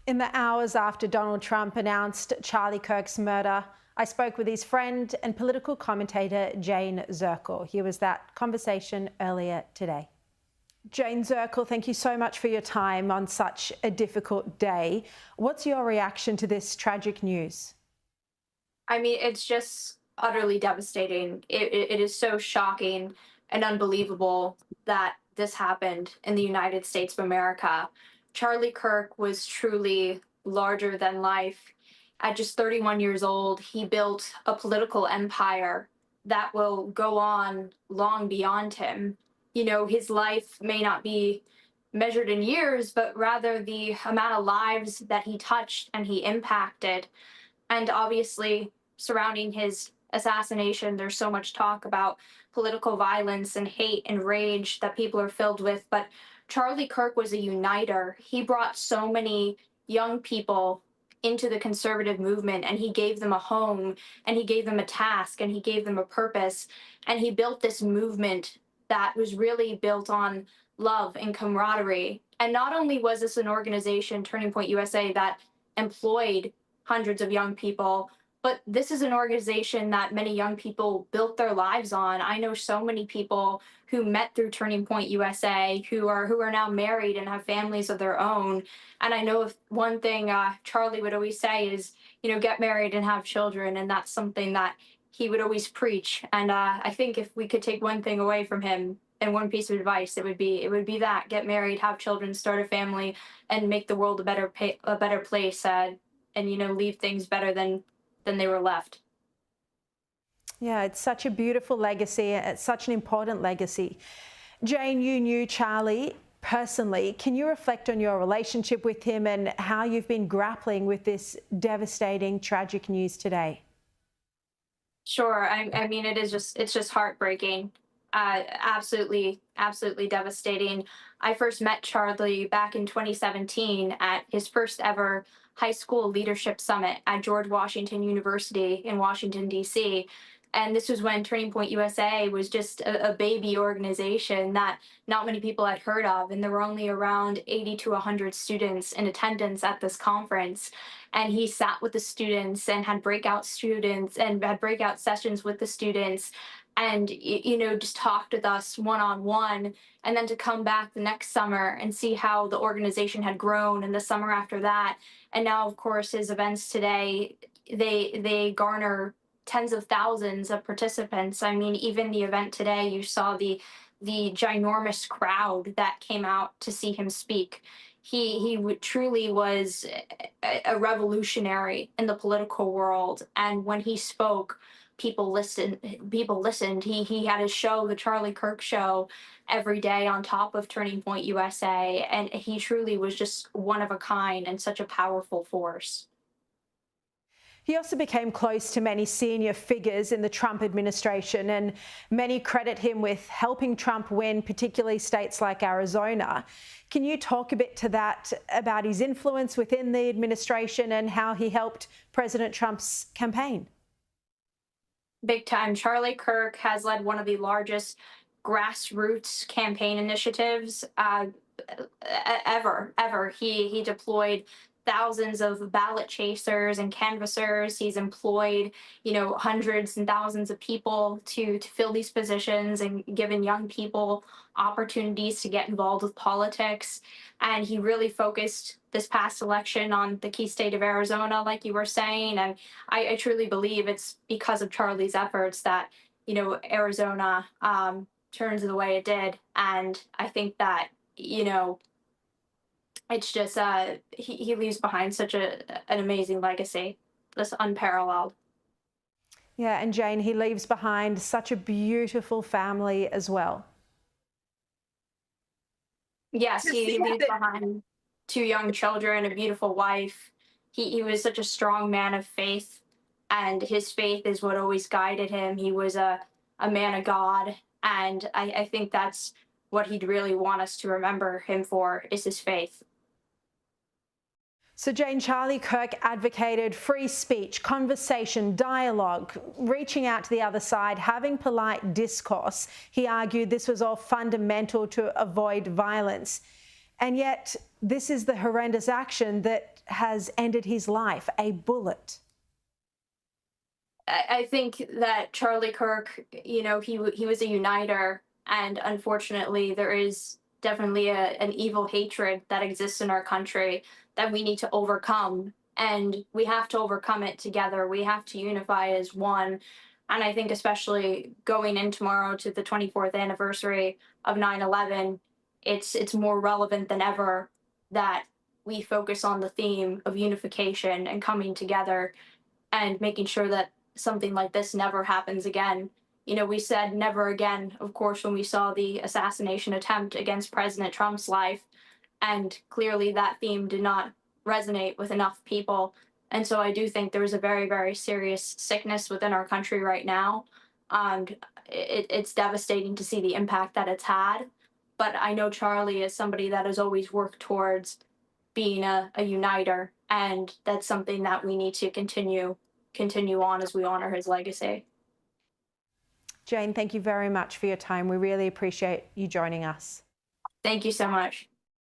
In the hours after Donald Trump announced Charlie Kirk's murder, I spoke with his friend and political commentator Jayne Zirkle. Here was that conversation earlier today. Jayne Zirkle, thank you so much for your time on such a difficult day. What's your reaction to this tragic news? I mean, it's just utterly devastating. It is so shocking and unbelievable that this happened in the United States of America. Charlie Kirk was truly larger than life. At just 31 years old, he built a political empire that will go on long beyond him. You know, his life may not be measured in years, but rather the amount of lives that he touched and he impacted. And obviously, surrounding his assassination, there's so much talk about political violence and hate and rage that people are filled with. But Charlie Kirk was a uniter. He brought so many young people into the conservative movement, and he gave them a home, and he gave them a task, and he gave them a purpose. And he built this movement that was really built on love and camaraderie. And not only was this an organization, Turning Point USA, that employed hundreds of young people, but this is an organization that many young people built their lives on. I know so many people who met through Turning Point USA who are now married and have families of their own. And I know if one thing Charlie would always say is, you know, get married and have children, and that's something that he would always preach. And I think if we could take one thing away from him and one piece of advice, it would be that: get married, have children, start a family, and make the world a better place. And you know, leave things better than they were left. Yeah, it's such a beautiful legacy. It's such an important legacy. Jayne, you knew Charlie personally. Can you reflect on your relationship with him and how you've been grappling with this devastating, tragic news today? Sure. I mean, it's just heartbreaking. Absolutely devastating. I first met Charlie back in 2017 at his first ever high school leadership summit at George Washington University in Washington, D.C. And this was when Turning Point USA was just a baby organization that not many people had heard of. And there were only around 80 to 100 students in attendance at this conference. And he sat with the students and had breakout sessions with the students, and you know, just talked with us one-on-one. And then to come back the next summer and see how the organization had grown, and the summer after that. And now, of course, his events today, they garner tens of thousands of participants. I mean, even the event today, you saw the ginormous crowd that came out to see him speak. He truly was a revolutionary in the political world. And when he spoke, people listened. He had his show, the Charlie Kirk Show, every day on top of Turning Point USA. And he truly was just one of a kind and such a powerful force. He also became close to many senior figures in the Trump administration, and many credit him with helping Trump win, particularly states like Arizona. Can you talk a bit to that, about his influence within the administration and how he helped President Trump's campaign? Big time. Charlie Kirk has led one of the largest grassroots campaign initiatives ever. He deployed thousands of ballot chasers and canvassers. He's employed, you know, hundreds and thousands of people to fill these positions, and given young people opportunities to get involved with politics. And he really focused this past election on the key state of Arizona, like you were saying. And I truly believe it's because of Charlie's efforts that, you know, Arizona turns the way it did. And I think that, you know, it's just he leaves behind such an amazing legacy, that's unparalleled. Yeah, and Jayne, he leaves behind such a beautiful family as well. Yes, he leaves behind two young children, a beautiful wife. He was such a strong man of faith, and his faith is what always guided him. He was a man of God, and I think that's what he'd really want us to remember him for, is his faith. So Jayne, Charlie Kirk advocated free speech, conversation, dialogue, reaching out to the other side, having polite discourse. He argued this was all fundamental to avoid violence. And yet this is the horrendous action that has ended his life, a bullet. I think that Charlie Kirk, you know, he was a uniter, and unfortunately, there is definitely an evil hatred that exists in our country that we need to overcome, and we have to overcome it together. We have to unify as one, and I think especially going in tomorrow to the 24th anniversary of 9/11, it's more relevant than ever that we focus on the theme of unification and coming together and making sure that something like this never happens again. You know, we said never again, of course, when we saw the assassination attempt against President Trump's life, and clearly that theme did not resonate with enough people. And so I do think there is a very, very serious sickness within our country right now. And it's devastating to see the impact that it's had. But I know Charlie is somebody that has always worked towards being a uniter, and that's something that we need to continue on as we honor his legacy. Jayne, thank you very much for your time. We really appreciate you joining us. Thank you so much.